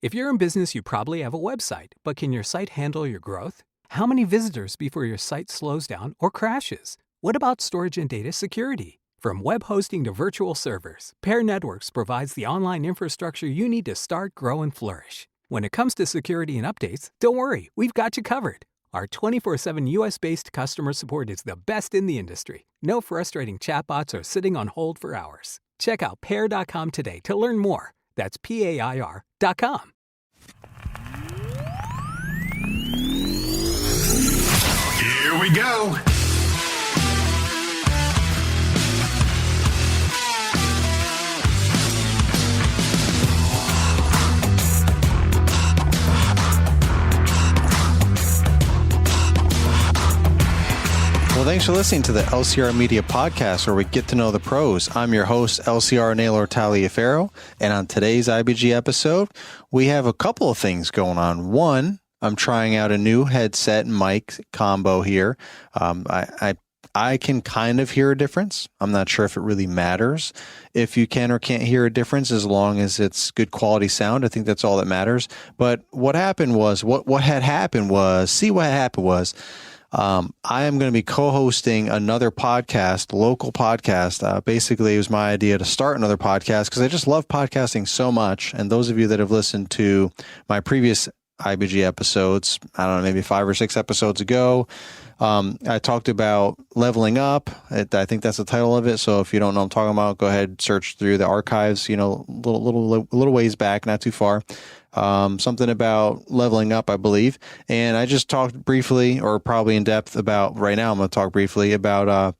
If you're in business, you probably have a website, but can your site handle your growth? How many visitors before your site slows down or crashes? What about storage and data security? From web hosting to virtual servers, Pair Networks provides the online infrastructure you need to start, grow, and flourish. When it comes to security and updates, don't worry, we've got you covered. Our 24/7 US-based customer support is the best in the industry. No frustrating chatbots or sitting on hold for hours. Check out pair.com today to learn more. That's PAIR.com. Here we go. Well, thanks for listening to the LCR Media Podcast, where we get to know the pros. I'm your host, LCR Naylor Taliaferro, and on today's IBG episode, we have a couple of things going on. One, I'm trying out a new headset and mic combo here. I can kind of hear a difference. I'm not sure if it really matters if you can or can't hear a difference, as long as it's good quality sound. I think that's all that matters. But what happened was, what had happened was, I am going to be co-hosting another podcast, local podcast. Basically, it was my idea to start another podcast because I just love podcasting so much. And those of you that have listened to my previous IBG episodes, I don't know, maybe 5 or 6 episodes ago, I talked about leveling up. I think that's the title of it. So if you don't know what I'm talking about, go ahead, search through the archives, little ways back, not too far. Something about leveling up, I believe. And I just talked briefly, or probably in depth, about, right now I'm going to talk briefly about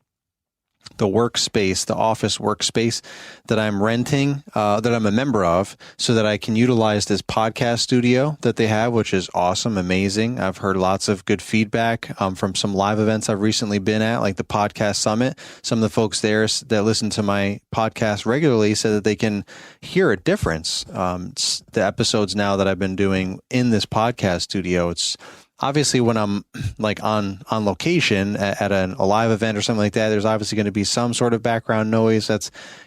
the workspace, the office workspace that I'm renting, that I'm a member of, so that I can utilize this podcast studio that they have, which is awesome, amazing. I've heard lots of good feedback from some live events I've recently been at, like the Podcast Summit. Some of the folks there that listen to my podcast regularly said that they can hear a difference. The episodes now that I've been doing in this podcast studio, it's obviously when I'm like on location at a live event or something like that, there's obviously going to be some sort of background noise.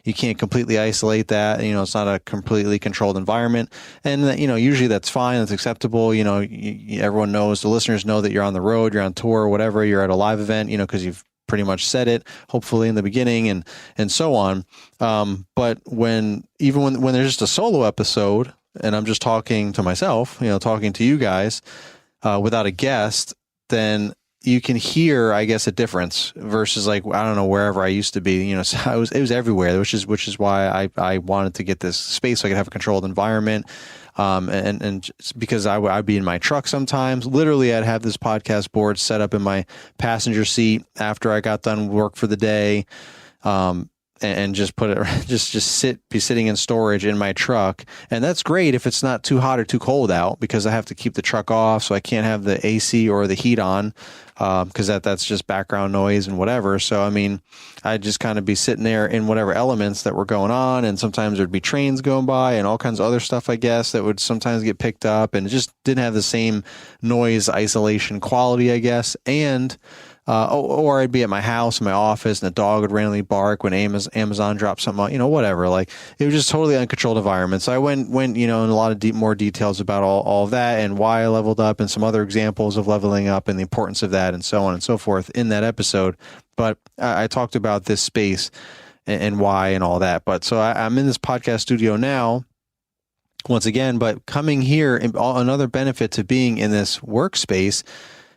You can't completely isolate that. It's not a completely controlled environment. And, usually that's fine. That's acceptable. Everyone knows, the listeners know that you're on the road, you're on tour or whatever, you're at a live event, because you've pretty much said it, hopefully in the beginning and so on. But when there's just a solo episode and I'm just talking to myself, talking to you guys, without a guest, then you can hear, I guess, a difference versus, like, I don't know, wherever I used to be. So it was everywhere, which is why I wanted to get this space so I could have a controlled environment. And because I'd be in my truck sometimes. Literally, I'd have this podcast board set up in my passenger seat after I got done work for the day. And just put it, be sitting in storage in my truck. And that's great if it's not too hot or too cold out, because I have to keep the truck off, so I can't have the AC or the heat on, because that's just background noise and whatever. So, I'd just kind of be sitting there in whatever elements that were going on. And sometimes there'd be trains going by and all kinds of other stuff, I guess, that would sometimes get picked up, and it just didn't have the same noise isolation quality, I guess. And or I'd be at my house, in my office, and the dog would randomly bark when Amazon dropped something out, whatever. Like, it was just totally uncontrolled environment. So I went, in a lot of more details about all of that and why I leveled up and some other examples of leveling up and the importance of that and so on and so forth in that episode. But I talked about this space and why and all that. But so I'm in this podcast studio now, once again, but coming here, another benefit to being in this workspace,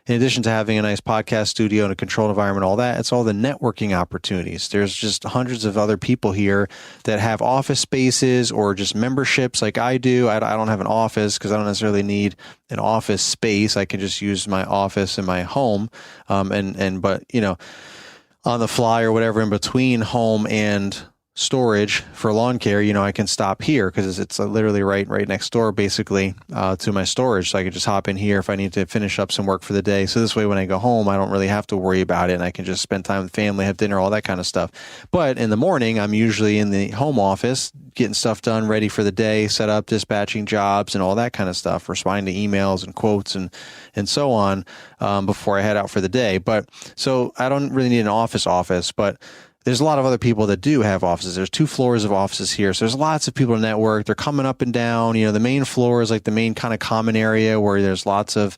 in addition to having a nice podcast studio and a controlled environment, all that, it's all the networking opportunities. There's just hundreds of other people here that have office spaces or just memberships like I do. I don't have an office because I don't necessarily need an office space. I can just use my office in my home. But on the fly or whatever in between home and storage for lawn care, I can stop here because it's literally right next door, basically, to my storage. So I can just hop in here if I need to finish up some work for the day. So this way, when I go home, I don't really have to worry about it, and I can just spend time with family, have dinner, all that kind of stuff. But in the morning, I'm usually in the home office, getting stuff done, ready for the day, set up, dispatching jobs and all that kind of stuff, responding to emails and quotes and so on, before I head out for the day. But so I don't really need an office, but there's a lot of other people that do have offices. There's 2 floors of offices here. So there's lots of people to network. They're coming up and down. The main floor is like the main kind of common area where there's lots of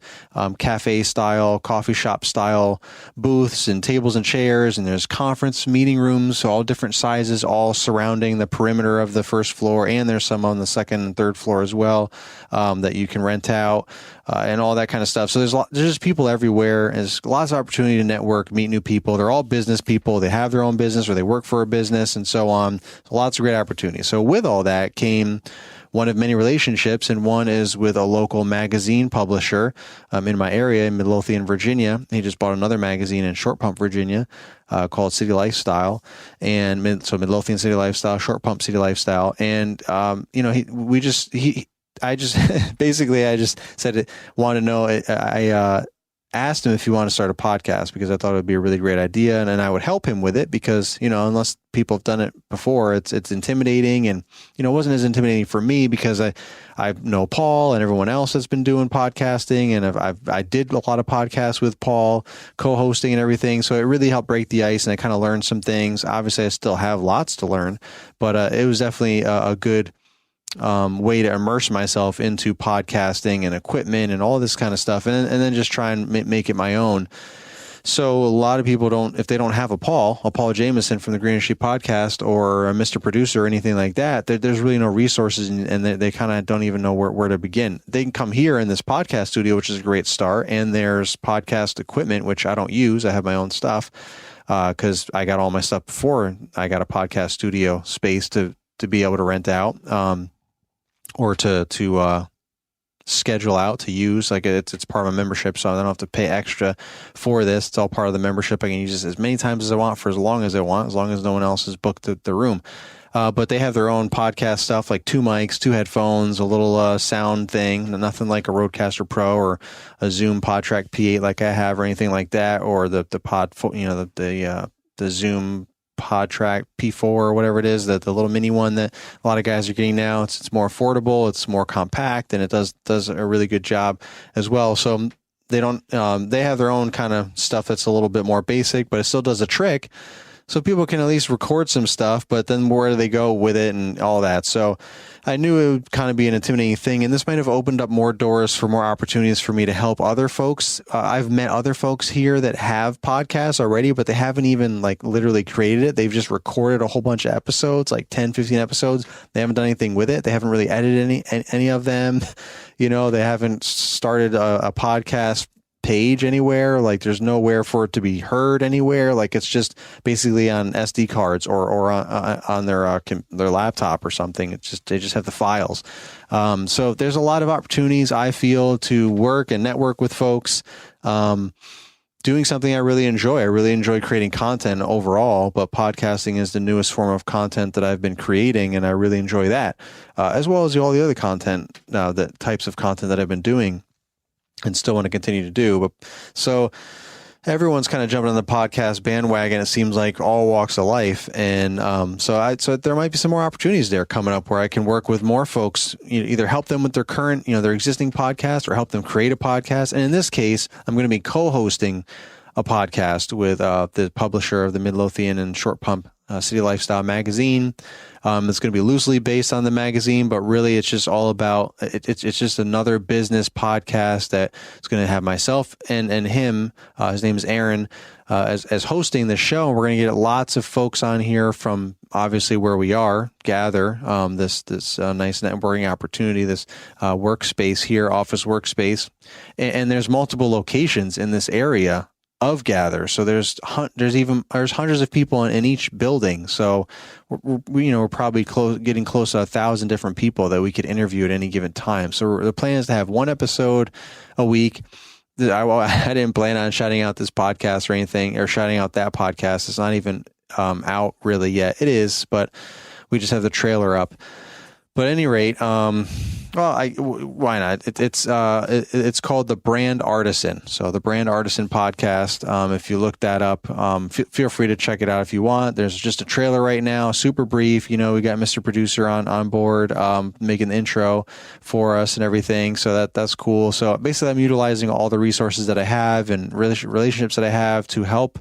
cafe style, coffee shop style booths and tables and chairs. And there's conference meeting rooms, so all different sizes, all surrounding the perimeter of the first floor. And there's some on the second and third floor as well that you can rent out. And all that kind of stuff. So there's just people everywhere. There's lots of opportunity to network, meet new people. They're all business people. They have their own business or they work for a business and so on. So lots of great opportunities. So with all that came one of many relationships, and one is with a local magazine publisher in my area in Midlothian, Virginia. He just bought another magazine in Short Pump, Virginia called City Lifestyle. And so Midlothian City Lifestyle, Short Pump City Lifestyle. And, I just said, wanted to know, I asked him if he wanted to start a podcast because I thought it would be a really great idea, and I would help him with it because, unless people have done it before, it's intimidating, and, it wasn't as intimidating for me because I know Paul and everyone else that's been doing podcasting, and I did a lot of podcasts with Paul, co-hosting and everything. So it really helped break the ice, and I kind of learned some things. Obviously I still have lots to learn, but it was definitely a good way to immerse myself into podcasting and equipment and all this kind of stuff, and then just try and make it my own. So a lot of people if they don't have a Paul Jameson from the Green Industry Podcast or a Mr. Producer or anything like that, there's really no resources, and they kind of don't even know where to begin. They can come here in this podcast studio, which is a great start, and there's podcast equipment, which I don't use. I have my own stuff because I got all my stuff before I got a podcast studio space to be able to rent out. Or to schedule out to use. Like it's part of my membership, so I don't have to pay extra for this. It's all part of the membership. I can use this as many times as I want for as long as I want, as long as no one else has booked the room. But they have their own podcast stuff, like 2 mics, 2 headphones, a little sound thing, nothing like a Rodecaster Pro or a Zoom PodTrack P8 like I have or anything like that, or the Zoom PodTrack P4 or whatever it is, the little mini one that a lot of guys are getting now. It's more affordable, it's more compact, and it does a really good job as well. So they have their own kind of stuff that's a little bit more basic, but it still does a trick. So people can at least record some stuff, but then where do they go with it and all that? So I knew it would kind of be an intimidating thing, and this might have opened up more doors for more opportunities for me to help other folks. I've met other folks here that have podcasts already, but they haven't even literally created it. They've just recorded a whole bunch of episodes, like 10, 15 episodes. They haven't done anything with it. They haven't really edited any of them. They haven't started a podcast page anywhere. There's nowhere for it to be heard anywhere. It's just basically on SD cards or on their laptop or something. They just have the files. So there's a lot of opportunities, I feel, to work and network with folks. Doing something I really enjoy. I really enjoy creating content overall, but podcasting is the newest form of content that I've been creating, and I really enjoy that, as well as all the other content, the types of content that I've been doing and still want to continue to do. But so everyone's kind of jumping on the podcast bandwagon, it seems like, all walks of life. And so there might be some more opportunities there coming up where I can work with more folks, either help them with their current, their existing podcast, or help them create a podcast. And in this case, I'm going to be co-hosting a podcast with the publisher of the Midlothian and Short Pump City Lifestyle magazine. It's going to be loosely based on the magazine, but really it's just all about, it's just another business podcast that is going to have myself and him, his name is Aaron, as hosting the show. We're going to get lots of folks on here from obviously where we are, Gather, this nice networking opportunity, this workspace here, office workspace. And there's multiple locations in this area of Gather. So there's hundreds of people in each building. So we're probably getting close to 1,000 different people that we could interview at any given time. So the plan is to have one episode a week. I didn't plan on shouting out this podcast or anything, or shouting out that podcast. It's not even out really yet. It is, but we just have the trailer up. But at any rate, why not? It's called The Brand Artisan. So The Brand Artisan Podcast. If you look that up, feel free to check it out if you want. There's just a trailer right now, super brief. We got Mr. Producer on board, making the intro for us and everything. So that's cool. So basically, I'm utilizing all the resources that I have and relationships that I have to help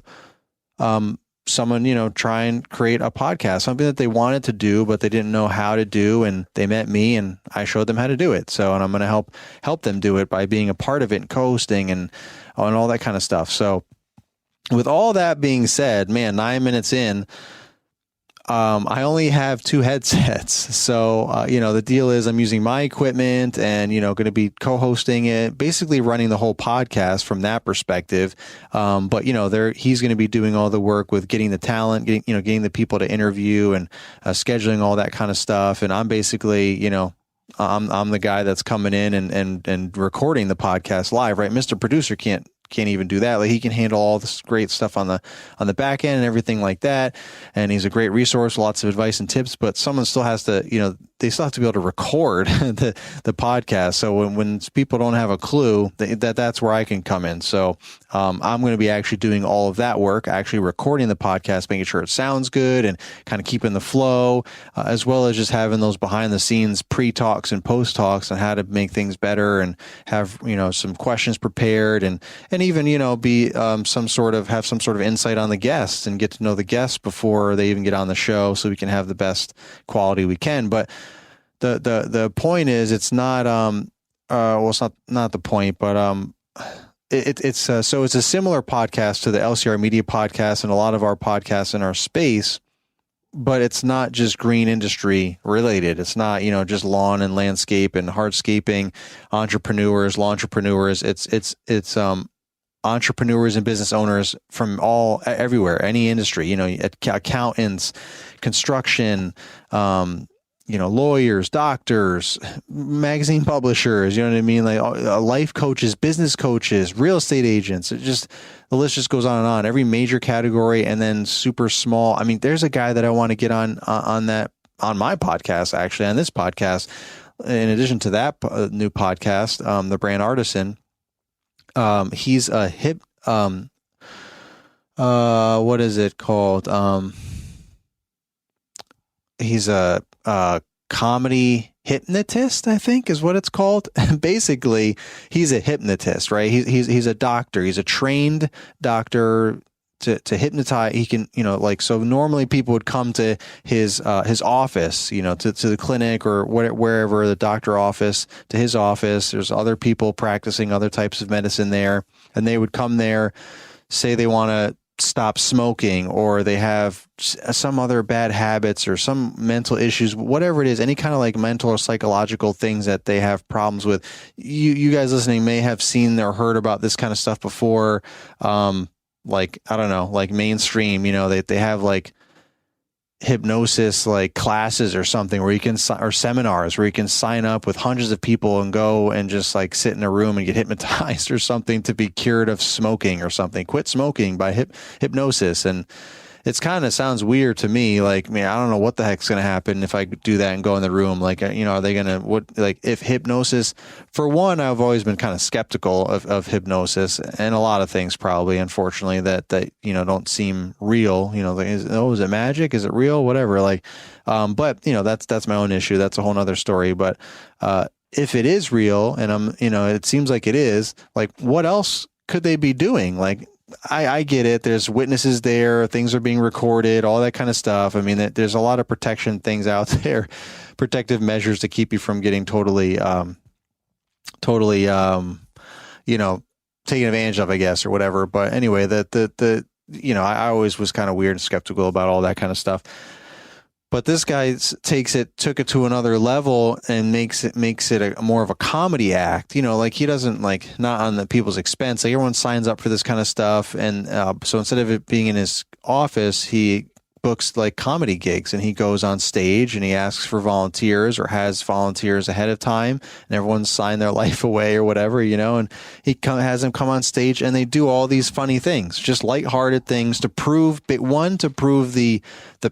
someone, try and create a podcast, something that they wanted to do, but they didn't know how to do. And they met me and I showed them how to do it. So, and I'm going to help them do it by being a part of it and co-hosting and all that kind of stuff. So with all that being said, man, 9 minutes in, I only have 2 headsets. So, the deal is I'm using my equipment and, going to be co-hosting it, basically running the whole podcast from that perspective. But, he's going to be doing all the work with getting the talent, getting the people to interview and scheduling all that kind of stuff. And I'm basically, I'm the guy that's coming in and recording the podcast live, right? Mr. Producer can't even do that. Like, he can handle all this great stuff on the back end and everything like that. And he's a great resource, lots of advice and tips, but someone still has to, they still have to be able to record the podcast. So when people don't have a clue, that's where I can come in. So I'm going to be actually doing all of that work, actually recording the podcast, making sure it sounds good and kind of keeping the flow, as well as just having those behind the scenes pre-talks and post-talks on how to make things better and have, some questions prepared and even, be have some sort of insight on the guests and get to know the guests before they even get on the show so we can have the best quality we can. But the point is, it's not, it's not the point, but, it's a similar podcast to the LCR Media podcast and a lot of our podcasts in our space, but it's not just green industry related. It's not, just lawn and landscape and hardscaping, entrepreneurs, law entrepreneurs. It's entrepreneurs and business owners from everywhere, any industry, accountants, construction, lawyers, doctors, magazine publishers, you know what I mean? Like life coaches, business coaches, real estate agents. The list just goes on and on, every major category. And then super small. I mean, there's a guy that I want to get on my podcast, actually, on this podcast, in addition to that new podcast, The Brand Artisan. He's a what is it called? He's a comedy hypnotist, I think is what it's called. Basically, he's a hypnotist, right? He's a doctor. He's a trained doctor to hypnotize. He can, so normally people would come to his office, to the clinic or wherever, the doctor office, to his office. There's other people practicing other types of medicine there, and they would come there, say they want to stop smoking, or they have some other bad habits or some mental issues, whatever it is, any kind of like mental or psychological things that they have problems with. You guys listening may have seen or heard about this kind of stuff before. Like, I don't know, like mainstream, they have like hypnosis, like classes or something where you can, or seminars where you can sign up with hundreds of people and go and just like sit in a room and get hypnotized or something to be cured of smoking or something, quit smoking by hypnosis. And it's kind of sounds weird to me. Like, I don't know what the heck's going to happen if I do that and go in the room. Like, are they going to, if hypnosis, for one, I've always been kind of skeptical of hypnosis and a lot of things probably, unfortunately, that don't seem real. Is it magic? Is it real? Whatever. But that's my own issue. That's a whole nother story. But, if it is real and it seems like it is, like, what else could they be doing? Like, I get it. There's witnesses there. Things are being recorded, all that kind of stuff. I mean, there's a lot of protection things out there, protective measures to keep you from getting totally, taken advantage of, I guess, or whatever. But anyway, I always was kind of weird and skeptical about all that kind of stuff. But this guy took it to another level and makes it more of a comedy act. Like he doesn't not on the people's expense. Like everyone signs up for this kind of stuff, and so instead of it being in his office, he books like comedy gigs, and he goes on stage and he asks for volunteers or has volunteers ahead of time, and everyone's signed their life away or whatever, and he has them come on stage and they do all these funny things, just lighthearted things to prove the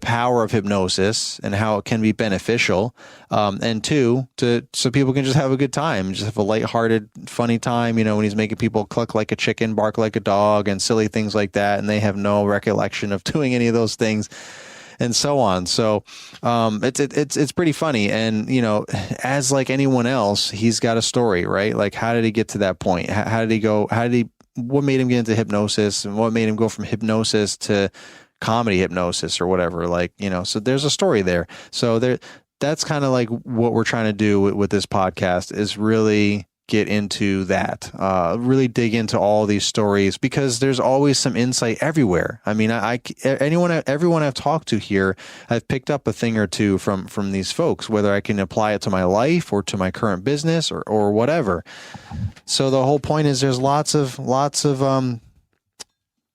power of hypnosis and how it can be beneficial, and two, so people can just have a good time, just have a lighthearted, funny time, when he's making people cluck like a chicken, bark like a dog, and silly things like that, and they have no recollection of doing any of those things, and so on. So it's pretty funny, and as like anyone else, he's got a story, right? Like, how did he get to that point? How did he go? What made him get into hypnosis, and what made him go from hypnosis to comedy hypnosis or whatever, like, so there's a story there. So that's kind of like what we're trying to do with this podcast, is really get into that, really dig into all these stories, because there's always some insight everywhere. I mean, everyone I've talked to here, I've picked up a thing or two from these folks, whether I can apply it to my life or to my current business or whatever. So the whole point is there's lots of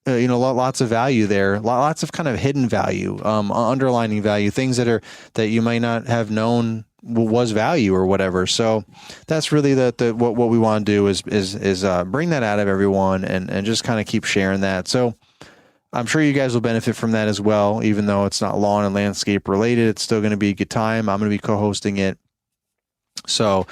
value there, lots of kind of hidden value, underlining value, things that you might not have known was value or whatever. So that's really what we want to do is bring that out of everyone and just kind of keep sharing that. So I'm sure you guys will benefit from that as well, even though it's not lawn and landscape related. It's still going to be a good time. I'm going to be co-hosting it. So,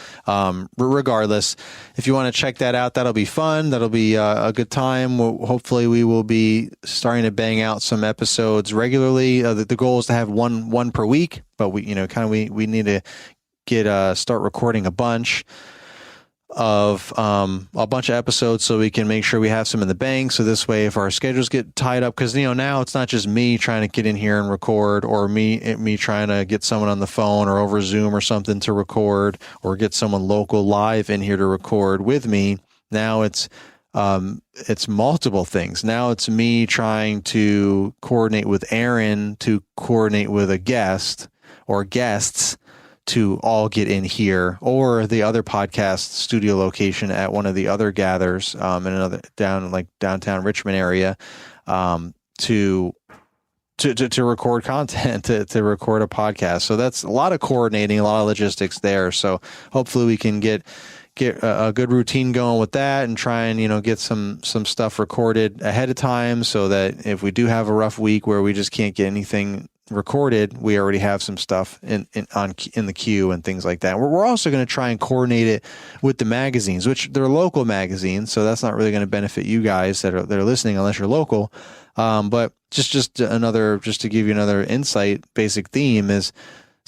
regardless, if you want to check that out, that'll be fun. That'll be a good time. Hopefully we will be starting to bang out some episodes regularly. The goal is to have one per week, but we need to start recording a bunch of episodes so we can make sure we have some in the bank. So this way, if our schedules get tied up, because now it's not just me trying to get in here and record, or me trying to get someone on the phone or over Zoom or something to record, or get someone local live in here to record with me. Now it's multiple things. Now it's me trying to coordinate with Aaron to coordinate with a guest or guests to all get in here, or the other podcast studio location at one of the other gathers in another downtown Richmond area, to record content, to record a podcast. So that's a lot of coordinating, a lot of logistics there. So hopefully we can get a good routine going with that, and try and get some stuff recorded ahead of time, so that if we do have a rough week where we just can't get anything recorded, we already have some stuff in the queue and things like that. We're also going to try and coordinate it with the magazines, which they're local magazines, so that's not really going to benefit you guys that are listening unless you're local. But just to give you another insight, basic theme is,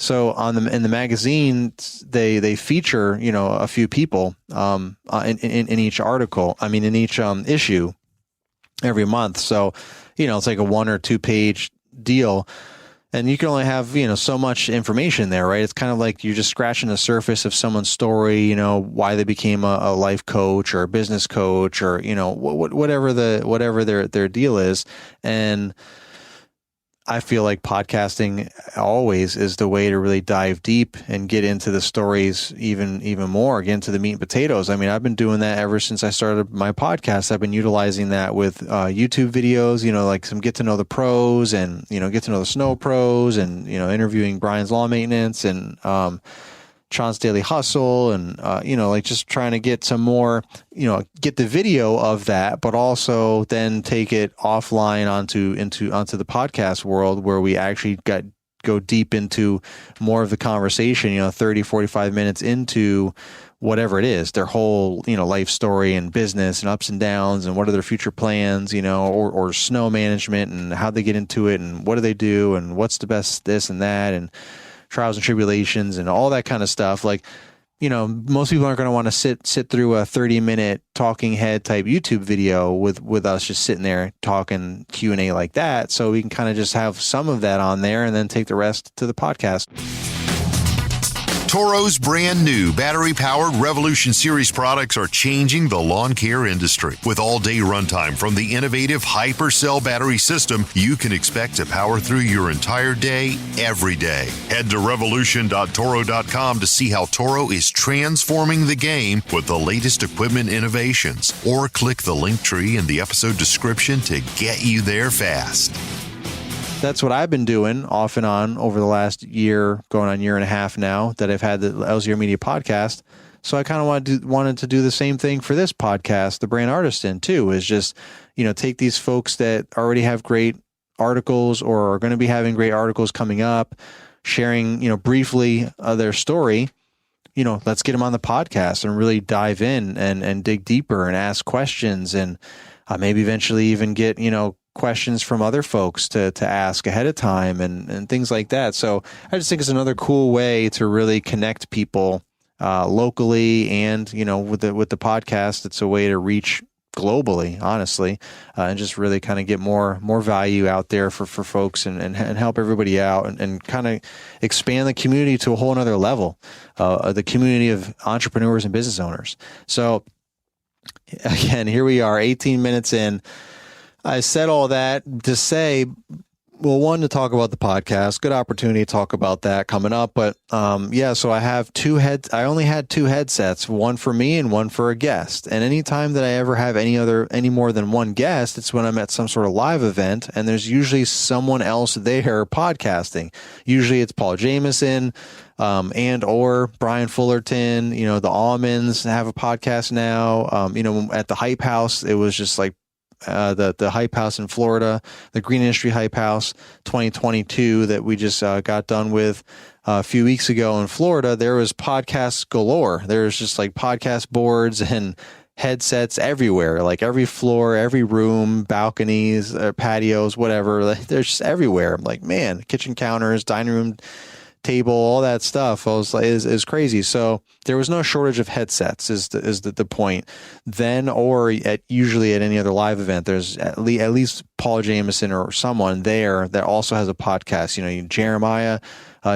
so in the magazine they feature a few people in each article. I mean, in each issue every month. So it's like a 1 or 2 page deal. And you can only have, so much information there, right? It's kind of like you're just scratching the surface of someone's story, why they became a life coach or a business coach, or, whatever their deal is. And I feel like podcasting always is the way to really dive deep and get into the stories even more, get into the meat and potatoes. I mean, I've been doing that ever since I started my podcast. I've been utilizing that with YouTube videos, like some get to know the pros, and, get to know the snow pros, and, interviewing Brian's Lawn Maintenance and Sean's Daily Hustle, and just trying to get some more, get the video of that, but also then take it offline onto the podcast world, where we actually go deep into more of the conversation, 30, 45 minutes into whatever it is, their whole, life story and business and ups and downs, and what are their future plans, or snow management, and how they get into it, and what do they do, and what's the best this and that, and trials and tribulations and all that kind of stuff. Like, most people aren't going to want to sit through a 30-minute talking head type YouTube video with us just sitting there talking Q&A like that. So we can kind of just have some of that on there and then take the rest to the podcast. Toro's brand new battery-powered Revolution Series products are changing the lawn care industry. With all-day runtime from the innovative HyperCell battery system, you can expect to power through your entire day, every day. Head to revolution.toro.com to see how Toro is transforming the game with the latest equipment innovations, or click the link tree in the episode description to get you there fast. That's what I've been doing off and on over the last year, going on year and a half now, that I've had the Elsier Media podcast. So I kind of wanted to do the same thing for this podcast, The Brand Artisan, too, is just, take these folks that already have great articles or are going to be having great articles coming up, sharing, briefly their story. Let's get them on the podcast and really dive in and dig deeper and ask questions, and maybe eventually even get, questions from other folks to ask ahead of time and things like that. So I just think it's another cool way to really connect people locally, and with the podcast, it's a way to reach globally, honestly, and just really kind of get more value out there for folks and help everybody out and kind of expand the community to a whole nother level, the community of entrepreneurs and business owners. So again, here we are 18 minutes in. I said all that to say, well, one, to talk about the podcast, good opportunity to talk about that coming up. But so I have I only had two headsets, one for me and one for a guest. And anytime that I ever have any more than one guest, it's when I'm at some sort of live event and there's usually someone else there podcasting. Usually it's Paul Jameson, and or Brian Fullerton. The Almonds have a podcast now. At the Hype House, it was just like the Hype House in Florida, the Green Industry Hype House 2022 that we just got done with a few weeks ago in Florida. There was podcasts galore. There's just like podcast boards and headsets everywhere, like every floor, every room, balconies, patios, whatever. Like, they're just everywhere. I'm like, man, kitchen counters, dining room table, all that stuff. I was like, is crazy. So there was no shortage of headsets is the point then, or usually at any other live event, there's at least Paul Jameson or someone there that also has a podcast. Jeremiah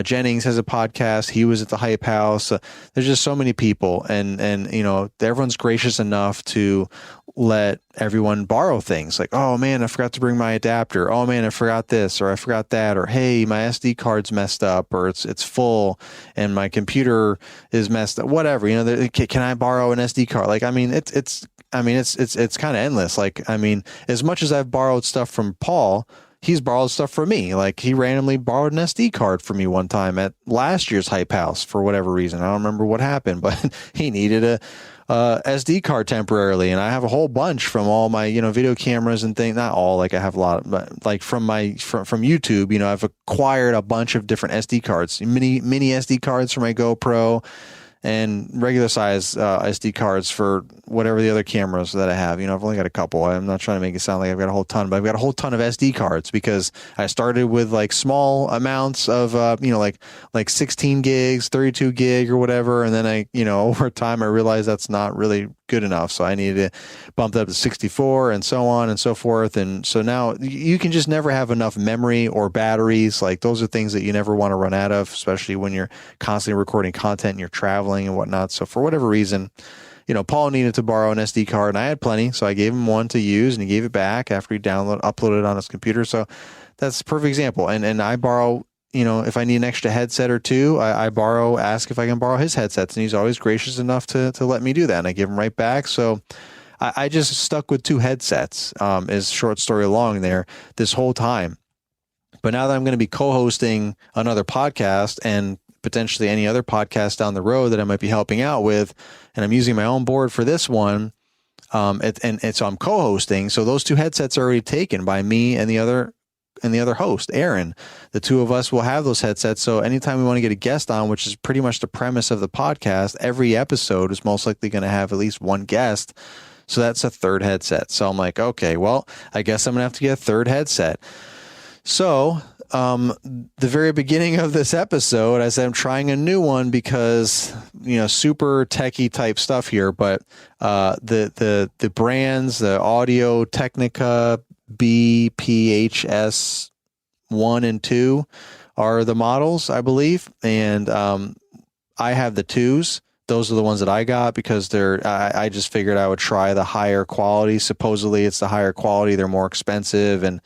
Jennings has a podcast. He was at the Hype House. There's just so many people and everyone's gracious enough to let everyone borrow things like, oh man, I forgot to bring my adapter. Oh man, I forgot this or I forgot that, or hey, my SD card's messed up or it's full and my computer is messed up, whatever, can I borrow an SD card? Like, it's kind of endless. Like, as much as I've borrowed stuff from Paul, he's borrowed stuff from me. Like, he randomly borrowed an SD card from me one time at last year's Hype House for whatever reason. I don't remember what happened, but he needed a SD card temporarily, and I have a whole bunch from all my video cameras and things. Not all, like I have a lot, but like from YouTube, I've acquired a bunch of different SD cards, mini SD cards for my GoPro, and regular size SD cards for whatever the other cameras that I have. I've only got a couple. I'm not trying to make it sound like I've got a whole ton, but I've got a whole ton of SD cards because I started with like small amounts of, like 16 gigs, 32 gig or whatever. And then over time I realized that's not really good enough. So I needed to bump that up to 64 and so on and so forth. And so now you can just never have enough memory or batteries. Like, those are things that you never want to run out of, especially when you're constantly recording content and you're traveling and whatnot. So for whatever reason, Paul needed to borrow an SD card and I had plenty. So I gave him one to use and he gave it back after he uploaded it on his computer. So that's a perfect example. And I borrow, if I need an extra headset or two, I ask if I can borrow his headsets, and he's always gracious enough to let me do that. And I give him right back. So I just stuck with two headsets, is short story long there this whole time. But now that I'm going to be co-hosting another podcast and potentially any other podcast down the road that I might be helping out with, and I'm using my own board for this one, and so I'm co-hosting. So those two headsets are already taken by me and the other host, Aaron. The two of us will have those headsets. So anytime we want to get a guest on, which is pretty much the premise of the podcast, every episode is most likely going to have at least one guest. So that's a third headset. So I'm like, okay, well, I guess I'm going to have to get a third headset. So the very beginning of this episode, I said I'm trying a new one because, super techie type stuff here, but the brands, the Audio Technica BPHS 1 and 2 are the models, I believe. And I have the 2s. Those are the ones that I got because I just figured I would try the higher quality. Supposedly it's the higher quality. They're more expensive, and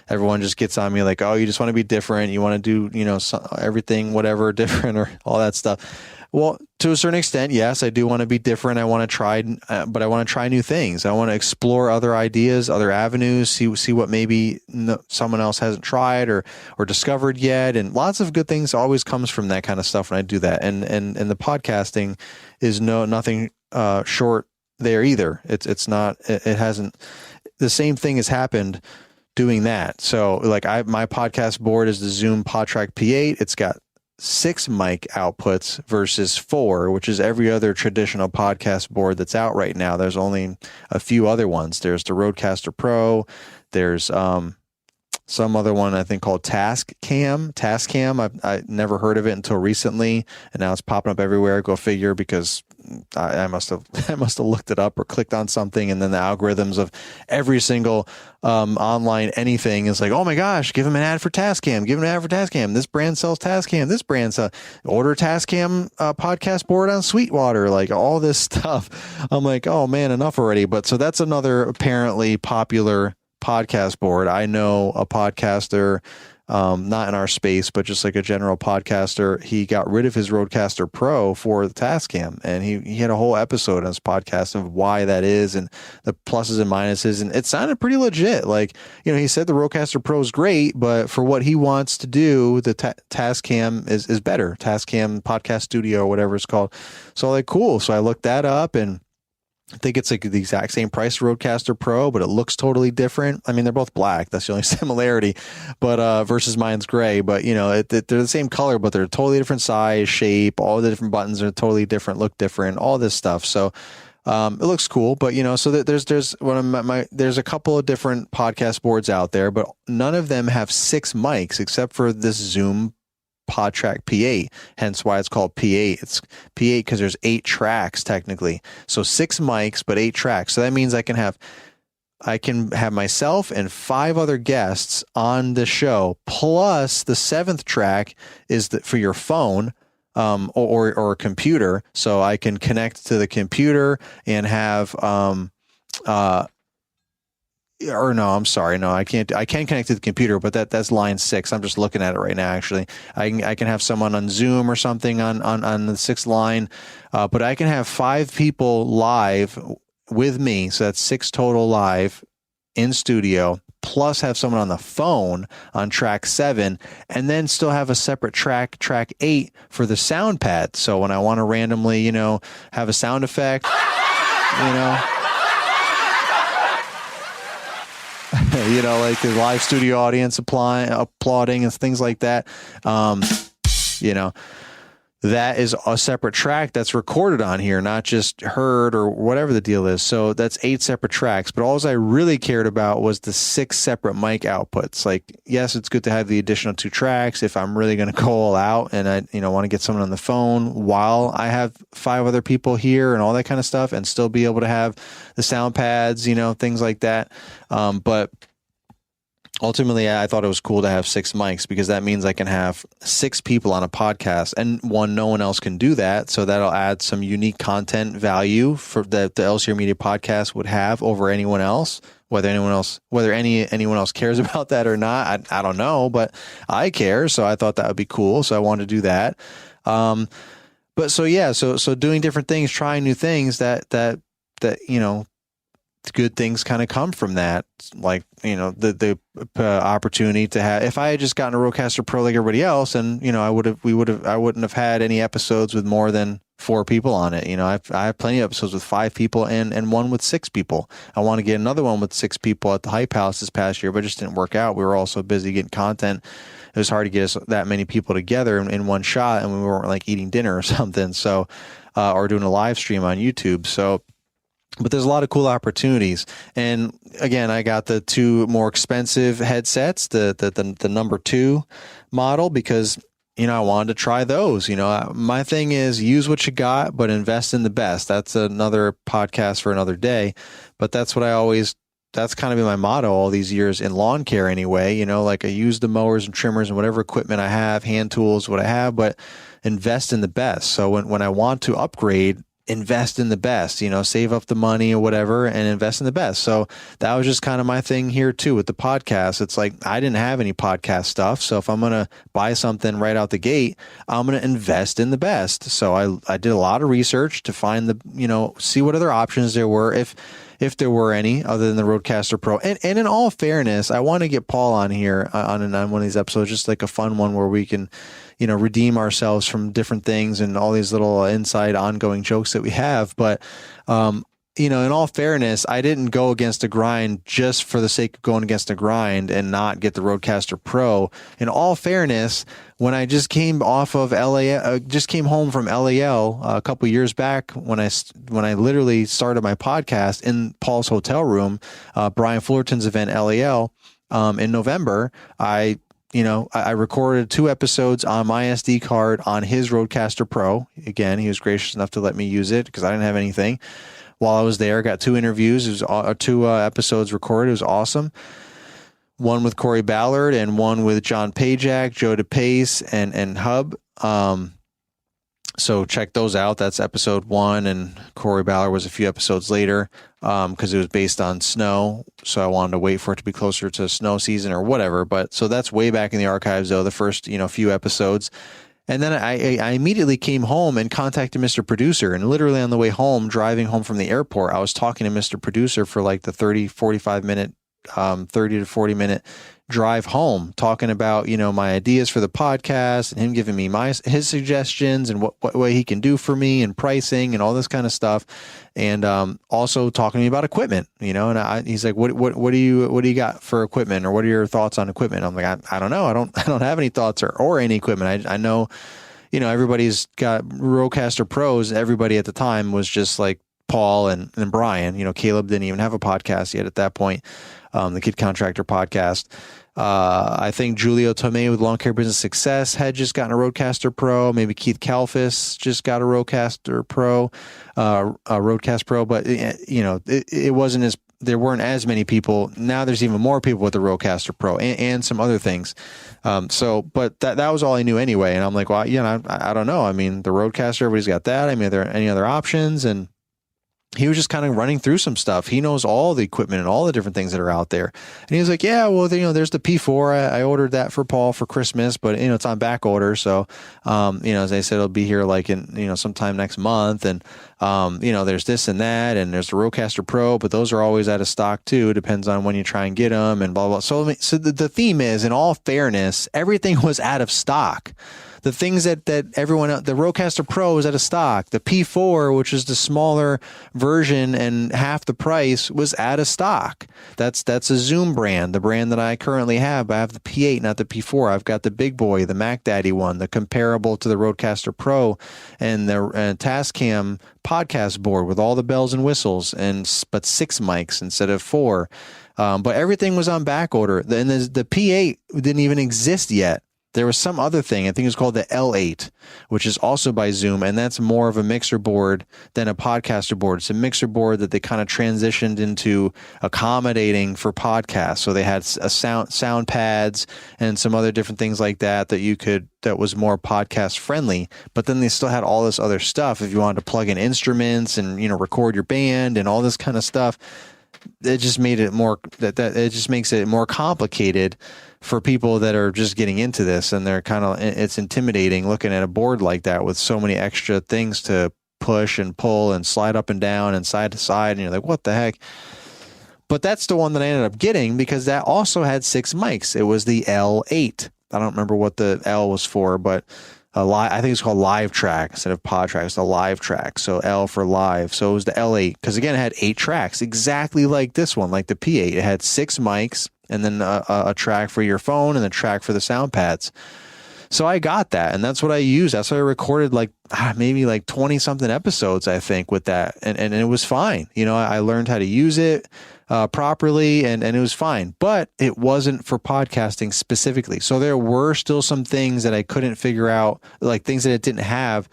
everyone just gets on me like, oh, you just want to be different. You want to do, everything, whatever, different or all that stuff. Well, to a certain extent, yes, I do want to be different. I want to try, but I want to try new things. I want to explore other ideas, other avenues, see what maybe someone else hasn't tried or discovered yet. And lots of good things always comes from that kind of stuff when I do that. And the podcasting is nothing short there either. It's not. It hasn't. The same thing has happened doing that. So like my podcast board is the Zoom PodTrack P8. It's got 6 mic outputs versus 4, which is every other traditional podcast board that's out right now. There's only a few other ones. There's the Rodecaster Pro. There's some other one I think called Tascam. I never heard of it until recently, and now it's popping up everywhere. Go figure, because I must have looked it up or clicked on something, and then the algorithms of every single online anything is like, oh my gosh, give him an ad for Tascam, give him an ad for Tascam. This brand sells Tascam. This brand sells, order Tascam podcast board on Sweetwater, like all this stuff. I'm like, oh man, enough already. But so that's another apparently popular podcast board. I know a podcaster, not in our space, but just like a general podcaster, he got rid of his Rodecaster Pro for the Tascam, and he had a whole episode on his podcast of why that is and the pluses and minuses, and it sounded pretty legit. Like, you know, he said the Rodecaster Pro is great, but for what he wants to do, the Tascam is better. Tascam Podcast Studio or whatever it's called. So like, cool. So I looked that up, and I think it's like the exact same price Rodecaster Pro, but it looks totally different. I mean, they're both black. That's the only similarity, but versus mine's gray. But you know, they're the same color, but they're totally different size, shape. All the different buttons are totally different, look different, all this stuff. So it looks cool. But you know, so there's one of there's a couple of different podcast boards out there, but none of them have 6 mics except for this Zoom PodTrack P8, hence why it's called P8. It's P8 because there's 8 tracks technically. So 6 mics, but 8 tracks. So that means I can have myself and 5 other guests on the show. Plus the 7th track is for your phone, or a computer. So I can connect to the computer and have, or no, I'm sorry. No, I can't. I can connect to the computer, but that's line 6. I'm just looking at it right now. Actually, I can have someone on Zoom or something on the 6th line, but I can have 5 people live with me. So that's 6 total live in studio. Plus have someone on the phone on track 7, and then still have a separate track 8 for the sound pad. So when I want to randomly, you know, have a sound effect, you know. You know, like the live studio audience applauding and things like that. You know, that is a separate track that's recorded on here, not just heard or whatever the deal is. So that's 8 separate tracks. But all I really cared about was the 6 separate mic outputs. Like, yes, it's good to have the additional 2 tracks if I'm really going to go all out and I, you know, want to get someone on the phone while I have 5 other people here and all that kind of stuff, and still be able to have the sound pads, you know, things like that. But ultimately, I thought it was cool to have 6 mics because that means I can have 6 people on a podcast, and no one else can do that. So that'll add some unique content value for that the LCR Media podcast would have over anyone else. Whether anyone else cares about that or not, I don't know, but I care. So I thought that would be cool. So I wanted to do that. But so yeah, so doing different things, trying new things that you know, good things kind of come from that. Like, you know, the opportunity to have, if I had just gotten a Rodecaster Pro like everybody else, and, you know, I wouldn't have had any episodes with more than 4 people on it. You know, I have plenty of episodes with 5 people and one with 6 people. I want to get another one with 6 people at the Hype House this past year, but it just didn't work out. We were all so busy getting content. It was hard to get us that many people together in one shot, and we weren't like eating dinner or something. So, or doing a live stream on YouTube. So, but there's a lot of cool opportunities. And again, I got the 2 more expensive headsets, the number 2 model, because, you know, I wanted to try those. You know, my thing is use what you got, but invest in the best. That's another podcast for another day. But that's kind of been my motto all these years in lawn care anyway. You know, like I use the mowers and trimmers and whatever equipment I have, hand tools, what I have, but invest in the best. So when I want to upgrade, invest in the best, you know, save up the money or whatever and invest in the best. So that was just kind of my thing here too with the podcast. It's like, I didn't have any podcast stuff. So if I'm going to buy something right out the gate, I'm going to invest in the best. So I did a lot of research to find see what other options there were, if there were any other than the Rodecaster Pro. And in all fairness, I want to get Paul on here on one of these episodes, just like a fun one where we can, you know, redeem ourselves from different things and all these little inside ongoing jokes that we have. But, you know, in all fairness, I didn't go against the grind just for the sake of going against the grind and not get the Rodecaster Pro. In all fairness, when I just came off of just came home from LAL a couple of years back, when I literally started my podcast in Paul's hotel room, Brian Fullerton's event LAL, in November, I I recorded 2 episodes on my SD card on his Rodecaster Pro. Again, he was gracious enough to let me use it because I didn't have anything. While I was there, got 2 interviews. It was 2 episodes recorded. It was awesome. One with Corey Ballard and one with John Pajak, Joe DePace, and Hub. So check those out. That's episode 1, and Corey Ballard was a few episodes later because it was based on snow. So I wanted to wait for it to be closer to snow season or whatever. But so that's way back in the archives, though, the first few episodes. And then I immediately came home and contacted Mr. Producer. And literally on the way home, driving home from the airport, I was talking to Mr. Producer for like the 30 to 40 minute drive home, talking about, my ideas for the podcast and him giving me his suggestions and what way he can do for me and pricing and all this kind of stuff. And also talking to me about equipment, and he's like, what do you got for equipment, or what are your thoughts on equipment? I'm like, I don't know. I don't have any thoughts or any equipment. I know, everybody's got Rodecaster Pros. Everybody at the time was just like Paul and Brian. Caleb didn't even have a podcast yet at that point. The Kid Contractor podcast. I think Julio Tomei with Lawn Care Business Success had just gotten a Rodecaster Pro. Maybe Keith Kalfas just got a Rodecaster Pro, a Rodecaster Pro. But it wasn't there weren't as many people. Now there's even more people with the Rodecaster Pro and some other things. But that was all I knew anyway. And I'm like, well, I don't know. I mean, the Rodecaster, everybody's got that. I mean, are there any other options? And he was just kind of running through some stuff. He knows all the equipment and all the different things that are out there. And he was like, yeah, well, there's the P4. I ordered that for Paul for Christmas, but it's on back order. So, as I said, it'll be here like in, sometime next month. And, there's this and that, and there's the Rodecaster Pro, but those are always out of stock too. It depends on when you try and get them and blah, blah. So the theme is, in all fairness, everything was out of stock. The things that everyone else, the Rodecaster Pro was out of stock. The P4, which is the smaller version and half the price, was out of stock. That's a Zoom brand, the brand that I currently have. I have the P8, not the P4. I've got the big boy, the Mac Daddy one, the comparable to the Rodecaster Pro, and the Tascam podcast board with all the bells and whistles, but 6 mics instead of 4. But everything was on back order. And the P8 didn't even exist yet. There was some other thing, I think it's called the L8, which is also by Zoom, and that's more of a mixer board than a podcaster board. It's a mixer board that they kind of transitioned into accommodating for podcasts. So they had a sound pads and some other different things like that that was more podcast friendly. But then they still had all this other stuff if you wanted to plug in instruments and record your band and all this kind of stuff. It just made it more it just makes it more complicated for people that are just getting into this, and it's intimidating looking at a board like that with so many extra things to push and pull and slide up and down and side to side, and you're like, what the heck? But that's the one that I ended up getting because that also had 6 mics. It was the L8. I don't remember what the L was for, but I think it's called Live Track instead of Pod Track. It's the Live Track. So L for live. So it was the L8 because, again, it had 8 tracks, exactly like this one, like the P8. It had 6 mics and then a track for your phone and a track for the sound pads. So I got that, and that's what I used. That's what I recorded maybe 20 something episodes, I think, with that. And it was fine. I learned how to use it properly, and it was fine, but it wasn't for podcasting specifically. So there were still some things that I couldn't figure out, like things that it didn't have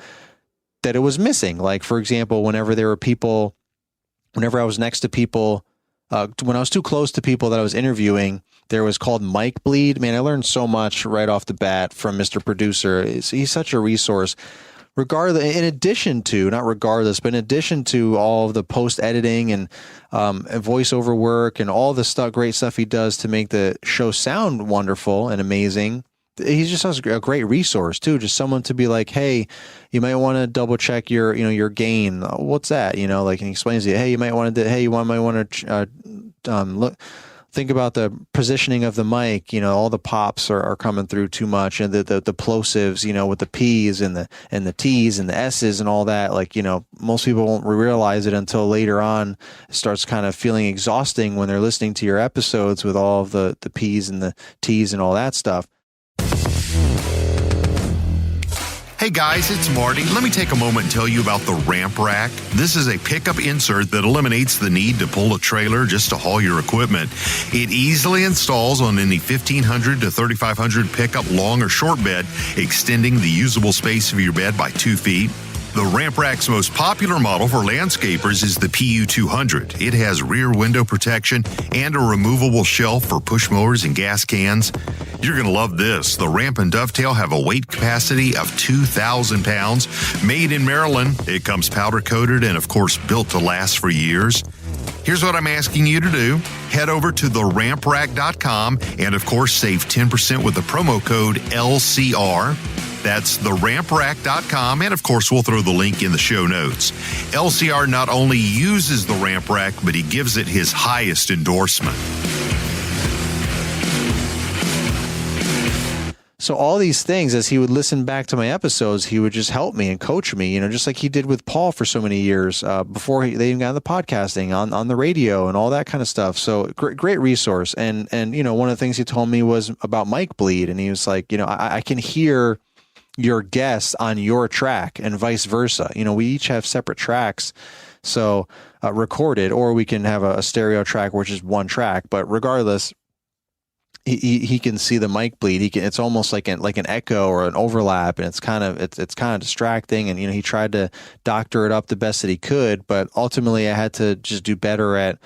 that it was missing. Like, for example, whenever I was next to people, when I was too close to people that I was interviewing, there was called mic bleed. Man, I learned so much right off the bat from Mr. Producer. He's such a resource. In addition to all of the post editing and voiceover work and all the great stuff he does to make the show sound wonderful and amazing, he's just a great resource too. Just someone to be like, hey, you might want to double check your gain. What's that? And he explains to you, hey, you might want to look. Think about the positioning of the mic. All the pops are coming through too much, and the plosives, with the P's and the T's and the S's and all that. Most people won't realize it until later on. It starts kind of feeling exhausting when they're listening to your episodes with all of the P's and the T's and all that stuff. Hey guys, it's Marty. Let me take a moment and tell you about the Ramp Rack. This is a pickup insert that eliminates the need to pull a trailer just to haul your equipment. It easily installs on any 1500 to 3500 pickup long or short bed, extending the usable space of your bed by 2 feet. The Ramp Rack's most popular model for landscapers is the PU200. It has rear window protection and a removable shelf for push mowers and gas cans. You're going to love this. The Ramp and Dovetail have a weight capacity of 2,000 pounds. Made in Maryland, it comes powder coated and, of course, built to last for years. Here's what I'm asking you to do. Head over to theramprack.com and, of course, save 10% with the promo code LCR. That's theramprack.com, and of course, we'll throw the link in the show notes. LCR not only uses the Ramp Rack, but he gives it his highest endorsement. So all these things, as he would listen back to my episodes, he would just help me and coach me, you know, just like he did with Paul for so many years before they even got into podcasting on the radio and all that kind of stuff. So great resource. And, you know, one of the things he told me was about mic bleed. And he was like, you know, I can hear your guests on your track and vice versa. You know, we each have separate tracks. So recorded, or we can have a stereo track, which is one track, but regardless, he can see the mic bleed. It's almost like an echo or an overlap, and it's kind of distracting. And, you know, he tried to doctor it up the best that he could, but ultimately I had to just do better at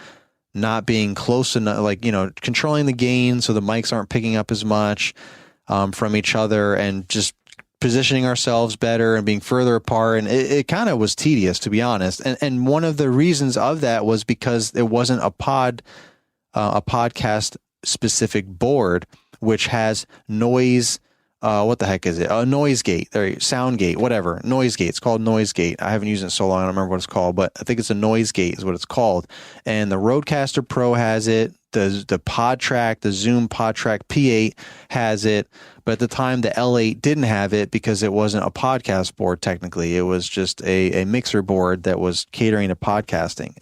not being close enough, like, you know, controlling the gain so the mics aren't picking up as much from each other, and just positioning ourselves better and being further apart. And it kind of was tedious, to be honest. And one of the reasons of that was because it wasn't a podcast specific board, which has noise. What the heck is it? A noise gate, sound gate, whatever. Noise gate. It's called noise gate. I haven't used it in so long. I don't remember what it's called, but I think it's a noise gate is what it's called. And the Rodecaster Pro has it. The PodTrack, the Zoom PodTrack P8 has it. But at the time, the L8 didn't have it because it wasn't a podcast board, technically. It was just a mixer board that was catering to podcasting.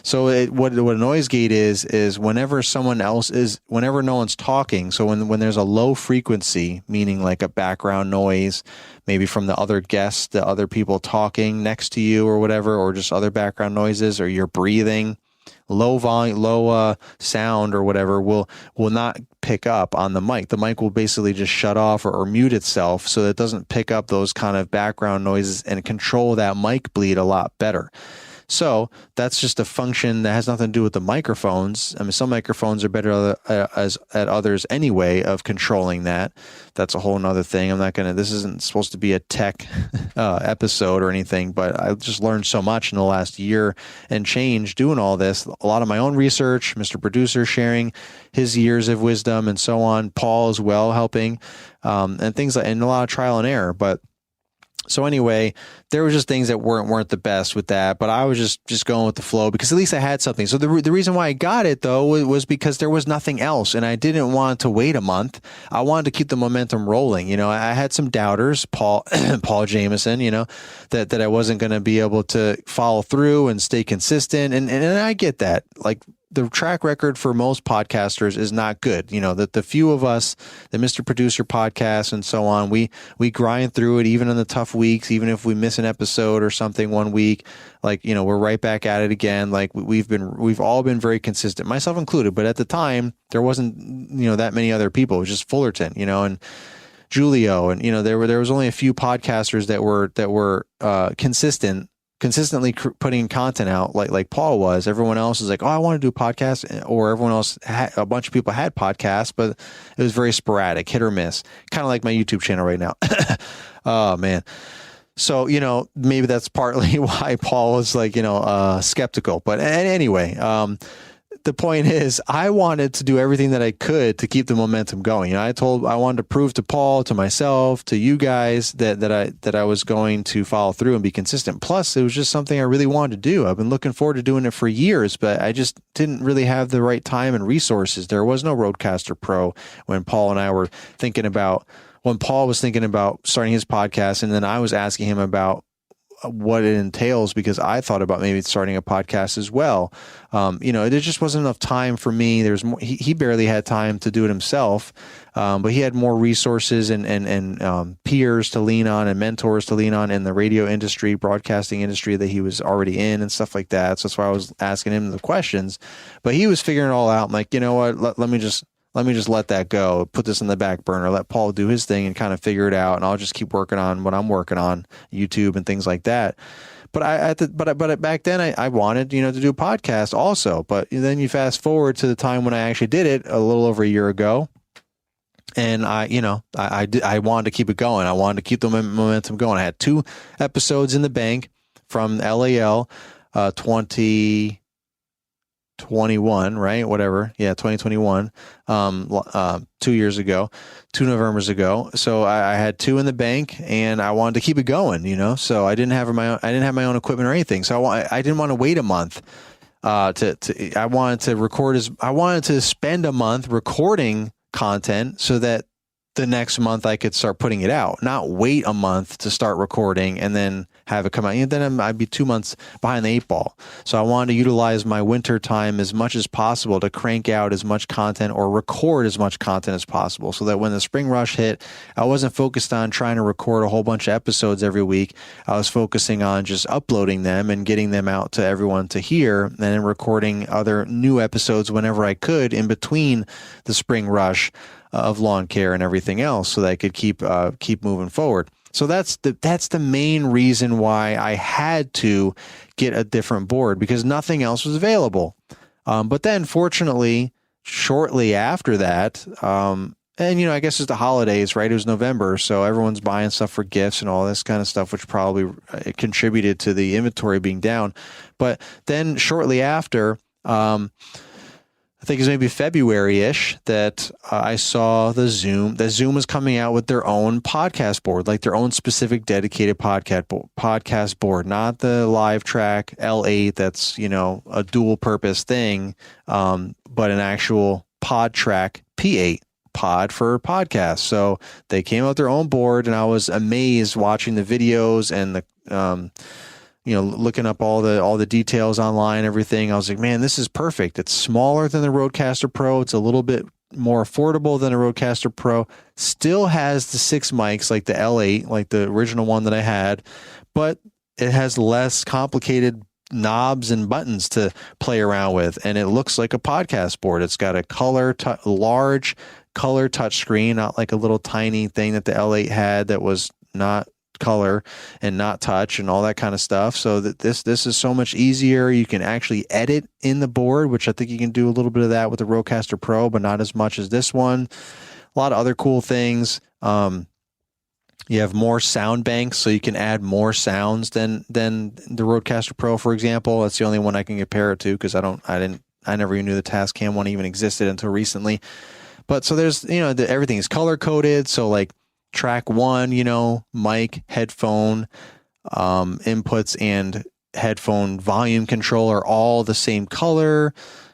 So what a noise gate is whenever whenever no one's talking, so when there's a low frequency, meaning like a background noise, maybe from the other guests, the other people talking next to you or whatever, or just other background noises, or you're breathing, low volume, low sound or whatever will not pick up on the mic. The mic will basically just shut off or mute itself so that it doesn't pick up those kind of background noises and control that mic bleed a lot better. So that's just a function that has nothing to do with the microphones. I mean, some microphones are better at others anyway of controlling that. That's a whole nother thing. This isn't supposed to be a tech episode or anything, but I just learned so much in the last year and change doing all this. A lot of my own research, Mr. Producer sharing his years of wisdom and so on. Paul as well helping, and things like, and a lot of trial and error. But so anyway, there were just things that weren't the best with that, but I was just going with the flow because at least I had something. So the reason why I got it though was because there was nothing else, and I didn't want to wait a month. I wanted to keep the momentum rolling. You know, I had some doubters, Paul Jameson, you know, that I wasn't going to be able to follow through and stay consistent, and I get that. Like, the track record for most podcasters is not good. You know, that the few of us, the Mr. Producer podcast and so on, we grind through it even in the tough weeks, even if we miss an episode or something one week, like, you know, we're right back at it again. Like we've all been very consistent, myself included. But at the time there wasn't, you know, that many other people. It was just Fullerton, you know, and Julio, and, you know, there was only a few podcasters that were consistently putting content out like Paul was. Everyone else is like, oh, I want to do a podcast, or everyone else a bunch of people had podcasts, but it was very sporadic, hit or miss, kind of like my YouTube channel right now. Oh man. So, you know, maybe that's partly why Paul was like, you know, skeptical, but anyway, the point is, I wanted to do everything that I could to keep the momentum going. You know, I wanted to prove to Paul, to myself, to you guys that I was going to follow through and be consistent. Plus, it was just something I really wanted to do. I've been looking forward to doing it for years, but I just didn't really have the right time and resources. There was no Rodecaster Pro when Paul and I were when Paul was thinking about starting his podcast, and then I was asking him about what it entails, because I thought about maybe starting a podcast as well. There just wasn't enough time for me. There's more, he barely had time to do it himself, but he had more resources and peers to lean on and mentors to lean on in the radio industry, broadcasting industry that he was already in and stuff like that. So that's why I was asking him the questions, but he was figuring it all out. I'm like, you know what, let me just let that go, put this in the back burner, let Paul do his thing and kind of figure it out. And I'll just keep working on what I'm working on, YouTube and things like that. But back then I wanted, to do a podcast also. But then you fast forward to the time when I actually did it a little over a year ago. And I wanted to keep it going. I wanted to keep the momentum going. I had 2 episodes in the bank from LAL, 2021, right? Whatever. Yeah, 2021, 2 years ago, 2 Novembers ago. So I had 2 in the bank and I wanted to keep it going, so I didn't have my own equipment or anything. So I didn't want to wait a month, I wanted to spend a month recording content so that the next month I could start putting it out, not wait a month to start recording and then have it come out. Then I'd be 2 months behind the 8 ball. So I wanted to utilize my winter time as much as possible to crank out as much content or record as much content as possible, so that when the spring rush hit, I wasn't focused on trying to record a whole bunch of episodes every week. I was focusing on just uploading them and getting them out to everyone to hear, and then recording other new episodes whenever I could in between the spring rush of lawn care and everything else, so that I could keep moving forward. So that's the main reason why I had to get a different board, because nothing else was available. But then fortunately, shortly after that, and I guess it's the holidays, right? It was November, so everyone's buying stuff for gifts and all this kind of stuff, which probably contributed to the inventory being down. But then shortly after, I think it was maybe February-ish that I saw that Zoom was coming out with their own podcast board, like their own specific dedicated podcast board, not the LiveTrack L8 that's, a dual purpose thing, but an actual PodTrack P8 pod for podcasts. So they came out with their own board, and I was amazed watching the videos and the, looking up all the details online, everything. I was like, man, this is perfect. It's smaller than the Rodecaster Pro. It's a little bit more affordable than the Rodecaster Pro. Still has the 6 mics like the L8, like the original one that I had, but it has less complicated knobs and buttons to play around with, and it looks like a podcast board. It's got a large color touchscreen, not like a little tiny thing that the L8 had that was not color and not touch and all that kind of stuff. So that this is so much easier. You can actually edit in the board, which I think you can do a little bit of that with the Rodecaster Pro, but not as much as this one. A lot of other cool things. You have more sound banks, so you can add more sounds than the Rodecaster Pro, for example. That's the only one I can compare it to, because I never even knew the Tascam one even existed until recently. But so there's, everything is color coded. So like track 1, mic, headphone, inputs and headphone volume control are all the same color.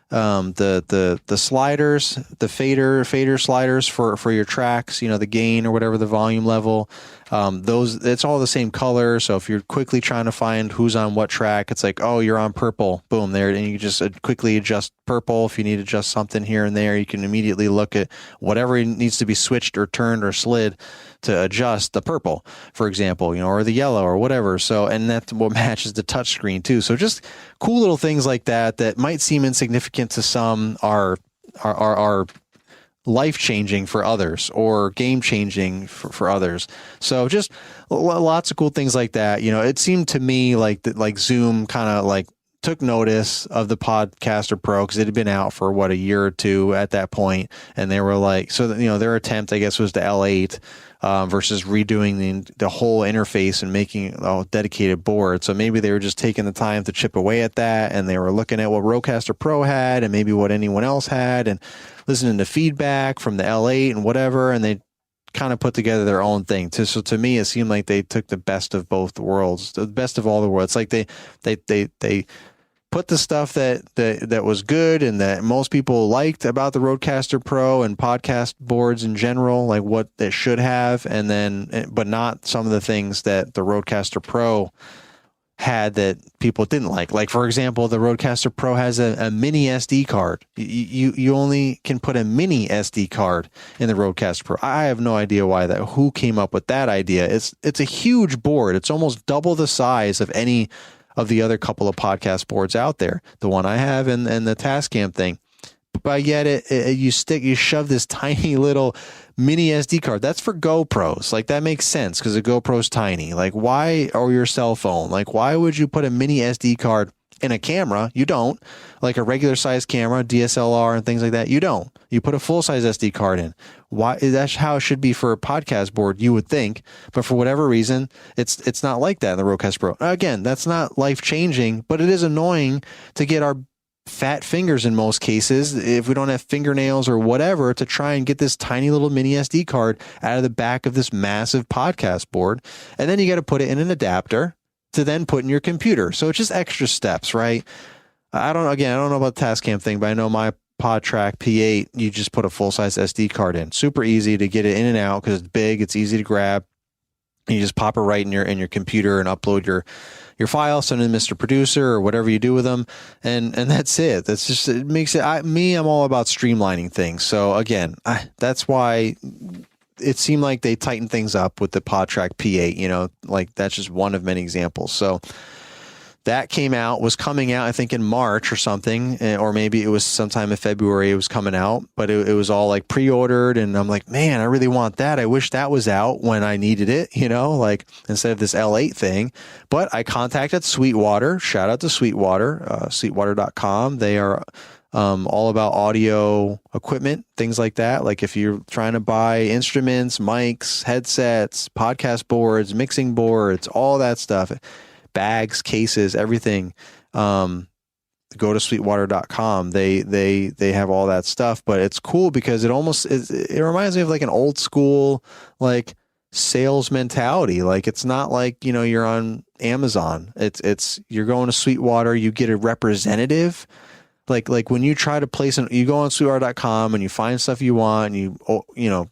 The sliders, the fader sliders for your tracks, the gain or whatever the volume level, it's all the same color. So if you're quickly trying to find who's on what track, it's like, oh, you're on purple, boom, there, and you just quickly adjust purple. If you need to adjust something here and there, you can immediately look at whatever needs to be switched or turned or slid to adjust the purple, for example, or the yellow or whatever. So, and that's what matches the touch screen too. So just cool little things like that might seem insignificant to some are life-changing for others, or game-changing for others. So just lots of cool things like that. It seemed to me like Zoom kind of like took notice of the Podcaster Pro, because it had been out for a year or two at that point, and they were like, so that, their attempt, I guess, was the L8 versus redoing the whole interface and making a dedicated board. So maybe they were just taking the time to chip away at that, and they were looking at what Rodecaster Pro had and maybe what anyone else had, and listening to feedback from the L8 and whatever, and they kind of put together their own thing. So to me, it seemed like they took the best of both worlds, the best of all the worlds. It's like they put the stuff that was good and that most people liked about the Rodecaster Pro and podcast boards in general, like what it should have, but not some of the things that the Rodecaster Pro had that people didn't like. Like, for example, the Rodecaster Pro has a mini SD card. You only can put a mini SD card in the Rodecaster Pro. I have no idea who came up with that idea. It's a huge board. It's almost double the size of any of the other couple of podcast boards out there. The one I have and the Tascam thing. But yet you shove this tiny little mini SD card. That's for GoPros. Like, that makes sense because a GoPro's tiny. Like, why, or your cell phone? Like, why would you put a mini SD card in a camera? You don't. Like a regular size camera, DSLR and things like that. You don't. You put a full size SD card in. Why? That's how it should be for a podcast board, you would think. But for whatever reason, it's not like that in the Rodecaster Pro. Again, that's not life changing, but it is annoying to get our fat fingers in most cases, if we don't have fingernails or whatever, to try and get this tiny little mini SD card out of the back of this massive podcast board. And then you got to put it in an adapter to then put in your computer. So it's just extra steps, right? I don't know about the Tascam thing, but I know my PodTrack P8, you just put a full-size SD card in. Super easy to get it in and out because it's big, it's easy to grab. You just pop it right in your computer and upload your file, send it to Mr. Producer or whatever you do with them, and that's it. That's just, it makes it. I'm all about streamlining things. So again, that's why it seemed like they tightened things up with the PodTrack P8. You know, like that's just one of many examples. So that was coming out, I think, in March or something, or maybe it was sometime in February it was coming out, but it was all like pre-ordered, and I'm like, man, I really want that. I wish that was out when I needed it, you know, like instead of this L8 thing. But I contacted Sweetwater. Shout out to Sweetwater, sweetwater.com. They are all about audio equipment, things like that. Like if you're trying to buy instruments, mics, headsets, podcast boards, mixing boards, all that stuff, bags, cases, everything, go to sweetwater.com. They have all that stuff, but it's cool because it reminds me of like an old school, like sales mentality. Like, it's not like, you know, you're on Amazon. You're going to Sweetwater, you get a representative. Like when you try to place you go on sweetwater.com and you find stuff you want and you know,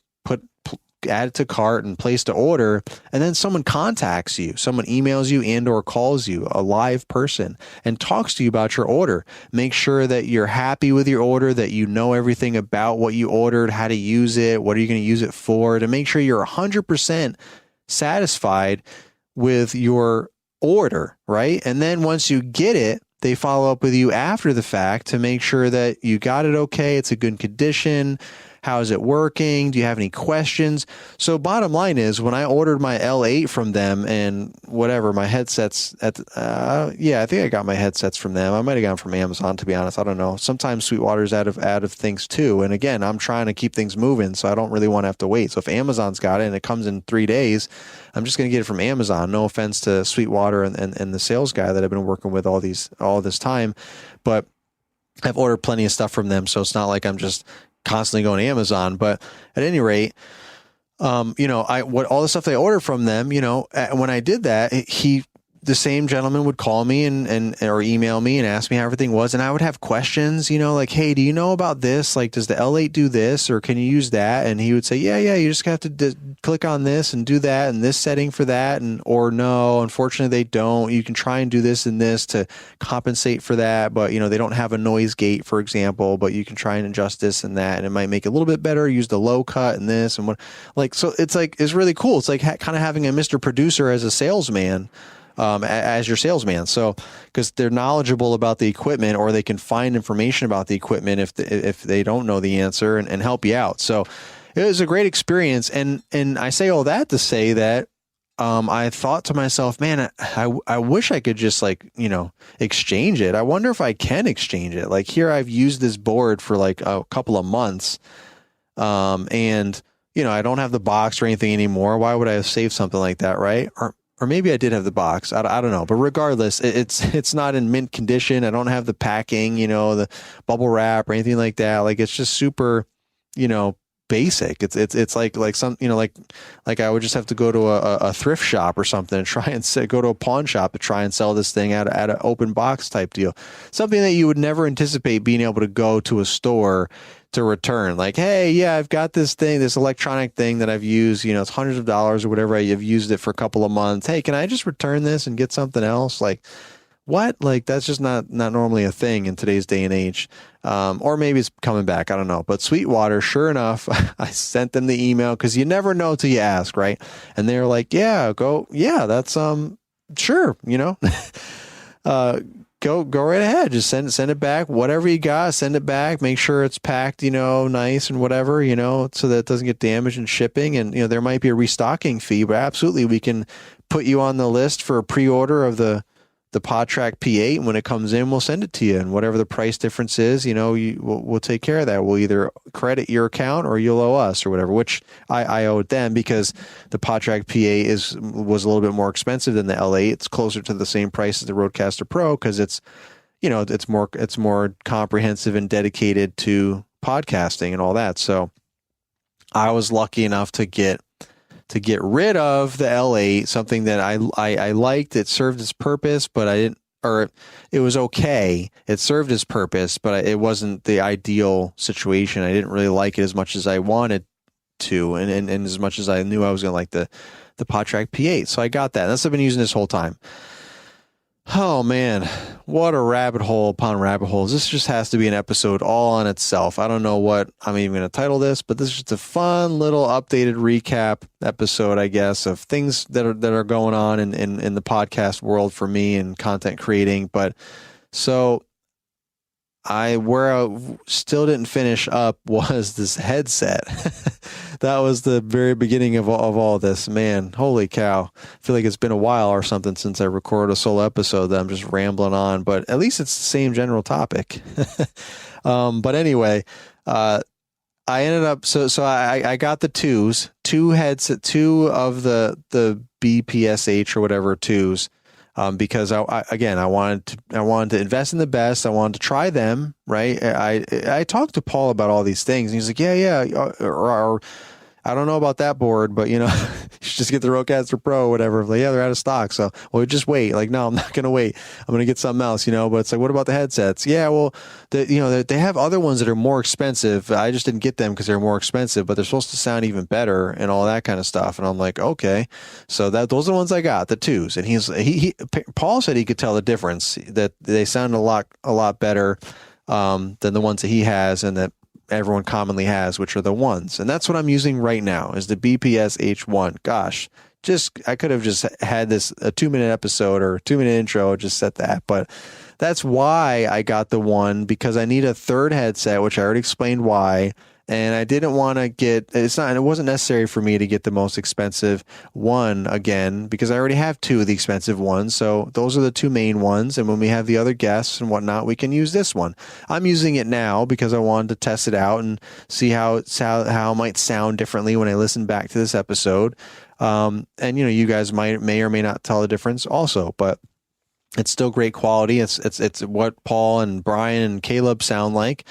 add it to cart and place to order, and then someone contacts you, someone emails you and or calls you, a live person, and talks to you about your order. Make sure that you're happy with your order, that you know everything about what you ordered, how to use it, what are you going to use it for, to make sure you're 100% satisfied with your order, right? And then once you get it, they follow up with you after the fact to make sure that you got it okay, it's a good condition. How is it working? Do you have any questions? So bottom line is, when I ordered my L8 from them and whatever, my headsets I think I got my headsets from them. I might have gotten from Amazon, to be honest. I don't know. Sometimes Sweetwater's out of things too. And again, I'm trying to keep things moving, so I don't really want to have to wait. So if Amazon's got it and it comes in 3 days, I'm just going to get it from Amazon. No offense to Sweetwater and the sales guy that I've been working with all this time, but I've ordered plenty of stuff from them. So it's not like I'm just constantly going to Amazon. But at any rate, you know, all the stuff I ordered from them, you know, when I did that, the same gentleman would call me and or email me and ask me how everything was, and I would have questions, you know, like, hey, do you know about this? Like, does the L8 do this, or can you use that? And he would say, yeah, you just have to click on this and do that and this setting for that, or no, unfortunately they don't. You can try and do this and this to compensate for that, but you know, they don't have a noise gate, for example, but you can try and adjust this and that, and it might make it a little bit better. Use the low cut and this and what, like, so it's really cool. It's like kind of having a Mr. Producer as a salesman. As your salesman. So, because they're knowledgeable about the equipment, or they can find information about the equipment if they don't know the answer and help you out. So it was a great experience. And I say all that to say that, I thought to myself, man, I wish I could just, like, you know, exchange it. I wonder if I can exchange it. Like, here I've used this board for like a couple of months. And you know, I don't have the box or anything anymore. Why would I have saved something like that? Right. Or maybe I did have the box. I don't know. But regardless, it's not in mint condition. I don't have the packing, you know, the bubble wrap or anything like that. Like, it's just super, you know, basic. It's like some, like I would just have to go to a thrift shop or something and try and go to a pawn shop to try and sell this thing at an open box type deal. Something that you would never anticipate being able to go to a store to return. Like, hey, yeah, I've got this thing, this electronic thing that I've used, it's hundreds of dollars or whatever. I've used it for a couple of months. Hey, can I just return this and get something else? Like, what? Like, that's just not normally a thing in today's day and age. Or maybe it's coming back. I don't know. But Sweetwater, sure enough, I sent them the email because you never know till you ask, right? And they're like, yeah, that's, sure, go right ahead. Just send it back. Whatever you got, send it back. Make sure it's packed, nice and whatever, so that it doesn't get damaged in shipping. And, there might be a restocking fee, but absolutely we can put you on the list for a pre-order of the PodTrack P8, and when it comes in, we'll send it to you. And whatever the price difference is, we'll take care of that. We'll either credit your account or you'll owe us or whatever, which I owed them because the PodTrack P8 was a little bit more expensive than the L8. It's closer to the same price as the Rodecaster Pro because it's more comprehensive and dedicated to podcasting and all that. So I was lucky enough to get rid of the L8, something that I liked. It served its purpose, but it was okay. It served its purpose, but it wasn't the ideal situation. I didn't really like it as much as I wanted to, and as much as I knew I was going to like the PodTrack P8. So I got that. That's what I've been using this whole time. Oh man, what a rabbit hole upon rabbit holes. This just has to be an episode all on itself. I don't know what I'm even going to title this, but this is just a fun little updated recap episode, I guess, of things that are going on in the podcast world for me and content creating. But so where I still didn't finish up was this headset. That was the very beginning of all this. Man, holy cow. I feel like it's been a while or something since I recorded a solo episode that I'm just rambling on, but at least it's the same general topic. But anyway, I ended up, so I got the two headset, two of the BPSH or whatever twos. Because I wanted to invest in the best. I wanted to try them, right? I talked to Paul about all these things, and he's like, yeah, or I don't know about that board, but you should just get the Rodecaster Pro, or whatever. Like, yeah, they're out of stock, so well, just wait. Like, no, I'm not gonna wait. I'm gonna get something else, But it's like, what about the headsets? Yeah, well, they have other ones that are more expensive. I just didn't get them because they're more expensive, but they're supposed to sound even better and all that kind of stuff. And I'm like, okay, so those are the ones I got, the twos. And Paul said he could tell the difference, that they sound a lot better than the ones that he has and that everyone commonly has, which are the ones. And that's what I'm using right now is the BPS H1. Gosh, I could have just had this a 2-minute episode or 2-minute intro, just set that. But that's why I got the one, because I need a third headset, which I already explained why. And I didn't want to it wasn't necessary for me to get the most expensive one again, because I already have two of the expensive ones. So those are the two main ones. And when we have the other guests and whatnot, we can use this one. I'm using it now because I wanted to test it out and see how it might sound differently when I listen back to this episode. And you guys may or may not tell the difference also, but it's still great quality. It's what Paul and Brian and Caleb sound like.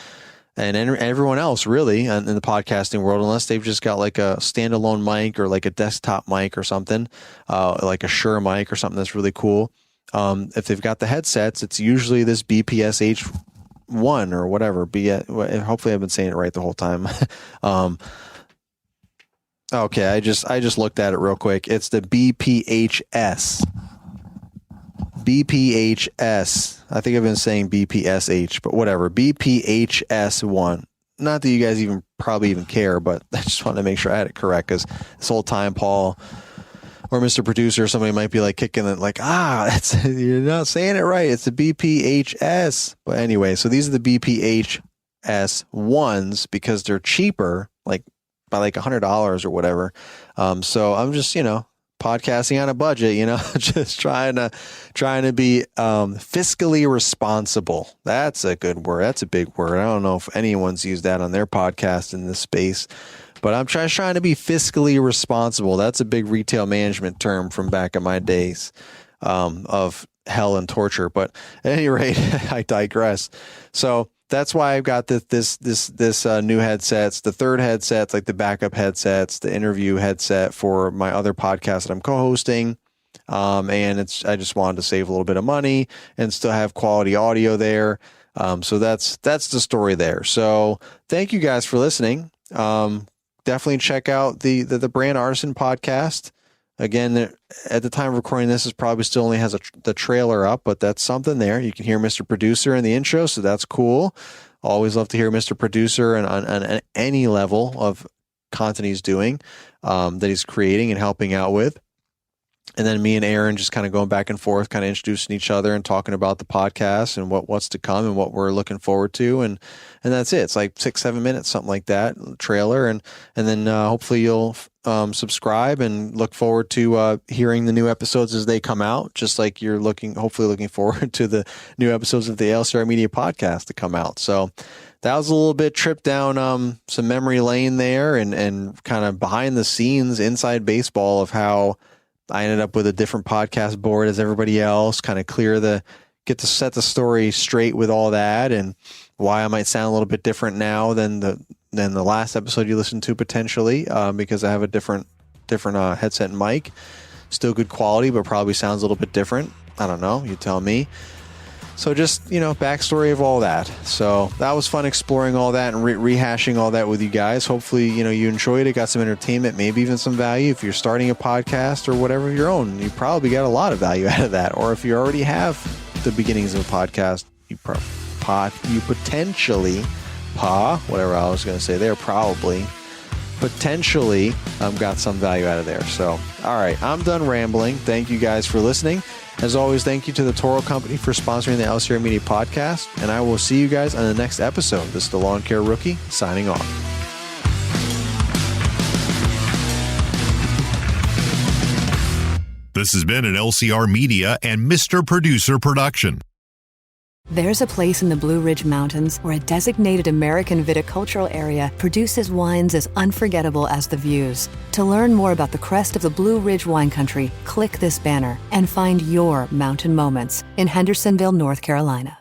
And everyone else really in the podcasting world, unless they've just got like a standalone mic or like a desktop mic or something, like a Shure mic or something that's really cool. If they've got the headsets, it's usually this BPS H1 or whatever. Hopefully I've been saying it right the whole time. Okay, I just looked at it real quick. It's the BPHS. BPHS. I think I've been saying BPSH, but whatever. BPHS1. Not that you guys probably even care, but I just wanted to make sure I had it correct, because this whole time Paul or Mr. Producer, somebody might be like kicking it like, you're not saying it right. It's the BPHS. But anyway, so these are the BPHS1s because they're cheaper, like by like $100 or whatever. So I'm just, podcasting on a budget, just trying to be fiscally responsible. That's a good word. That's a big word. I don't know if anyone's used that on their podcast in this space, but I'm trying to be fiscally responsible. That's a big retail management term from back in my days of hell and torture. But at any rate, I digress. So that's why I've got this new headsets, the third headset, like the backup headsets, the interview headset for my other podcast that I'm co-hosting. And I just wanted to save a little bit of money and still have quality audio there. So that's the story there. So thank you guys for listening. Definitely check out the Brand Artisan podcast. Again, at the time of recording this, it probably still only has the trailer up, but that's something there. You can hear Mr. Producer in the intro, so that's cool. Always love to hear Mr. Producer and on any level of content he's doing, that he's creating and helping out with. And then me and Aaron just kind of going back and forth, kind of introducing each other and talking about the podcast and what's to come and what we're looking forward to. And that's it. It's like 6-7 minutes, something like that, trailer. And then hopefully you'll subscribe and look forward to hearing the new episodes as they come out, just like you're hopefully looking forward to the new episodes of the LCR Media podcast to come out. So that was a little bit trip down some memory lane there and kind of behind the scenes inside baseball of how I ended up with a different podcast board as everybody else, kind of get to set the story straight with all that and why I might sound a little bit different now than the last episode you listened to potentially, because I have a different headset and mic. Still good quality, but probably sounds a little bit different. I don't know. You tell me. So just, backstory of all that. So that was fun exploring all that and rehashing all that with you guys. Hopefully, you enjoyed it, got some entertainment, maybe even some value. If you're starting a podcast or whatever of your own, you probably got a lot of value out of that. Or if you already have the beginnings of a podcast, you potentially, whatever I was going to say there, probably, potentially got some value out of there. So, all right, I'm done rambling. Thank you guys for listening. As always, thank you to the Toro Company for sponsoring the LCR Media podcast, and I will see you guys on the next episode. This is the Lawn Care Rookie signing off. This has been an LCR Media and Mr. Producer production. There's a place in the Blue Ridge Mountains where a designated American viticultural area produces wines as unforgettable as the views. To learn more about the crest of the Blue Ridge wine country, click this banner and find your mountain moments in Hendersonville, North Carolina.